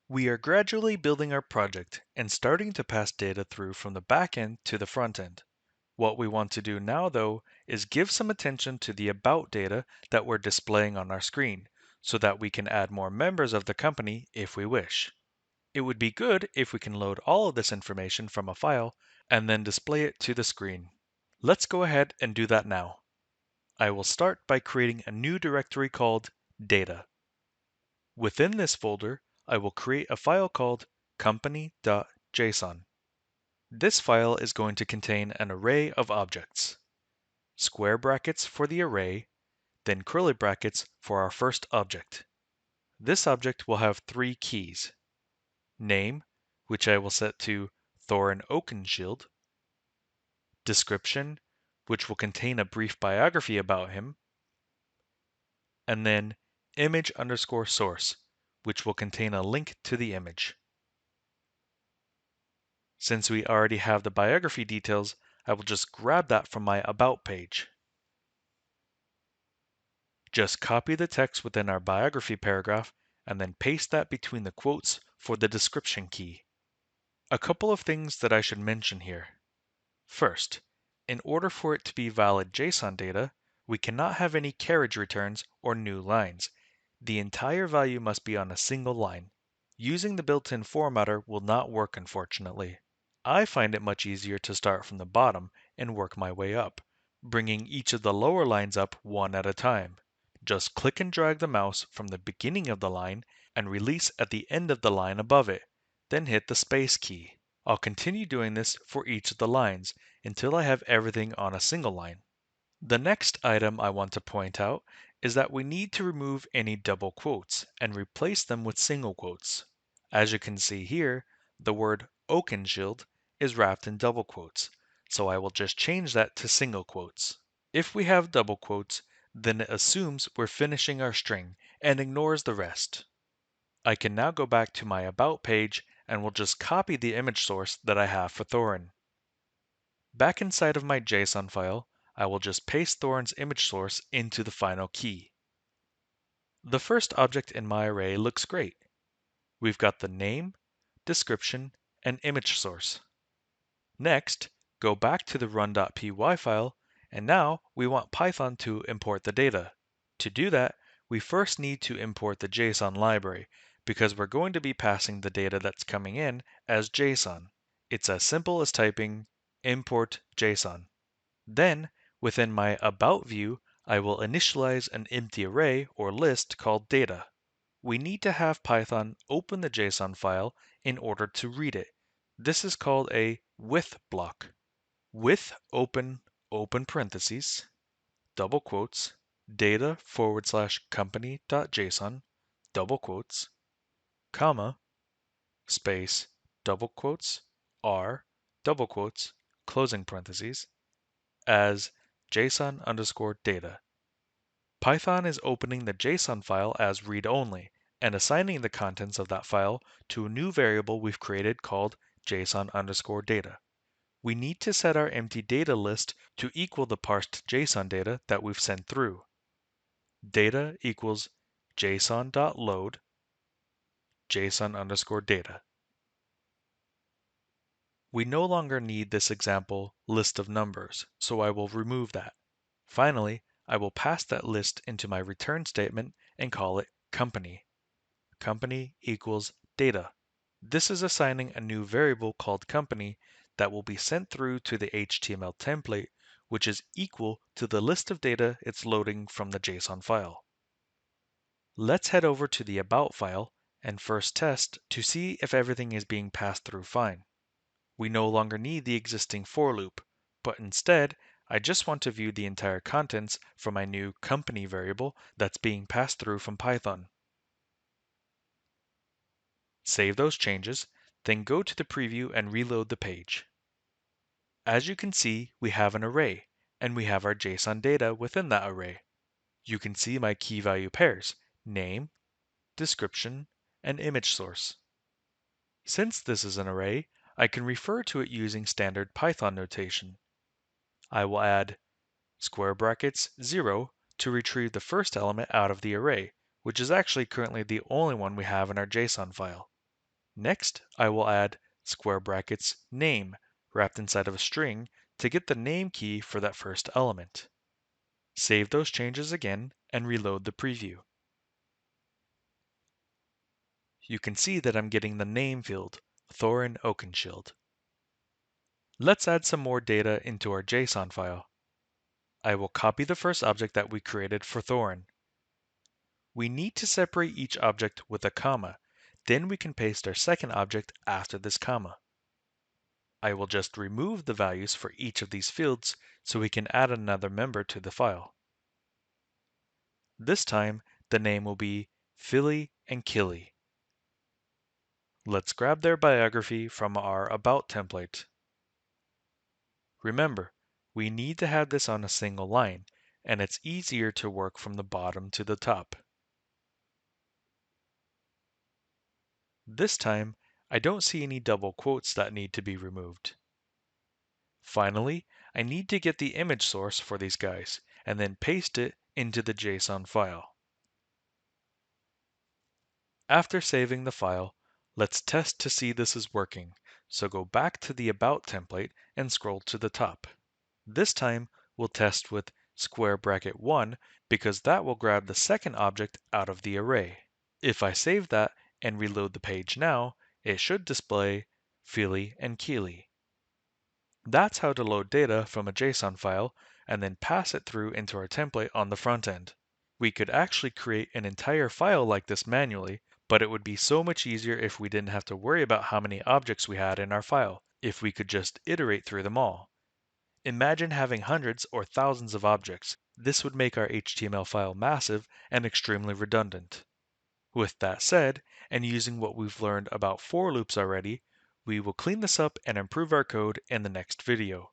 We are gradually building our project and starting to pass data through from the back end to the front end. What we want to do now, though, is give some attention to the about data that we're displaying on our screen so that we can add more members of the company if we wish. It would be good if we can load all of this information from a file and then display it to the screen. Let's go ahead and do that now. I will start by creating a new directory called Data. Within this folder, I will create a file called company.json. This file is going to contain an array of objects. Square brackets for the array, then curly brackets for our first object. This object will have three keys. Name, which I will set to Thorin Oakenshield. Description, which will contain a brief biography about him. And then image_source, which will contain a link to the image. Since we already have the biography details, I will just grab that from my About page. Just copy the text within our biography paragraph and then paste that between the quotes for the description key. A couple of things that I should mention here. First, in order for it to be valid JSON data, we cannot have any carriage returns or new lines. The entire value must be on a single line. Using the built-in formatter will not work, unfortunately. I find it much easier to start from the bottom and work my way up, bringing each of the lower lines up one at a time. Just click and drag the mouse from the beginning of the line and release at the end of the line above it, then hit the space key. I'll continue doing this for each of the lines until I have everything on a single line. The next item I want to point out is that we need to remove any double quotes and replace them with single quotes. As you can see here, the word Oakenshield is wrapped in double quotes, so I will just change that to single quotes. If we have double quotes, then it assumes we're finishing our string and ignores the rest. I can now go back to my About page and will just copy the image source that I have for Thorin. Back inside of my JSON file, I will just paste Thorin's image source into the final key. The first object in my array looks great. We've got the name, description, and image source. Next, go back to the run.py file, and now we want Python to import the data. To do that, we first need to import the JSON library, because we're going to be passing the data that's coming in as JSON. It's as simple as typing import JSON. Then, within my About view, I will initialize an empty array or list called data. We need to have Python open the JSON file in order to read it. This is called a with block. With open parentheses, double quotes, data/company.json, double quotes, comma, space, double quotes, r, double quotes, closing parentheses, as JSON_data. Python is opening the JSON file as read-only and assigning the contents of that file to a new variable we've created called JSON_data. We need to set our empty data list to equal the parsed JSON data that we've sent through. Data equals json.load JSON_data. We no longer need this example list of numbers, so I will remove that. Finally, I will pass that list into my return statement and call it company. Company equals data. This is assigning a new variable called company that will be sent through to the HTML template, which is equal to the list of data it's loading from the JSON file. Let's head over to the About file and first test to see if everything is being passed through fine. We no longer need the existing for loop, but instead, I just want to view the entire contents from my new company variable that's being passed through from Python. Save those changes, then go to the preview and reload the page. As you can see, we have an array, and we have our JSON data within that array. You can see my key value pairs, name, description, and image source. Since this is an array, I can refer to it using standard Python notation. I will add square brackets 0 to retrieve the first element out of the array, which is actually currently the only one we have in our JSON file. Next, I will add square brackets name wrapped inside of a string to get the name key for that first element. Save those changes again and reload the preview. You can see that I'm getting the name field, Thorin Oakenshield. Let's add some more data into our JSON file. I will copy the first object that we created for Thorin. We need to separate each object with a comma. Then we can paste our second object after this comma. I will just remove the values for each of these fields so we can add another member to the file. This time, the name will be Philly and Killy. Let's grab their biography from our About template. Remember, we need to have this on a single line, and it's easier to work from the bottom to the top. This time, I don't see any double quotes that need to be removed. Finally, I need to get the image source for these guys, and then paste it into the JSON file. After saving the file, let's test to see this is working, so go back to the About template and scroll to the top. This time, we'll test with square bracket 1 because that will grab the second object out of the array. If I save that and reload the page now, it should display Philly and Keely. That's how to load data from a JSON file and then pass it through into our template on the front end. We could actually create an entire file like this manually, but it would be so much easier if we didn't have to worry about how many objects we had in our file, if we could just iterate through them all. Imagine having hundreds or thousands of objects. This would make our HTML file massive and extremely redundant. With that said, and using what we've learned about for loops already, we will clean this up and improve our code in the next video.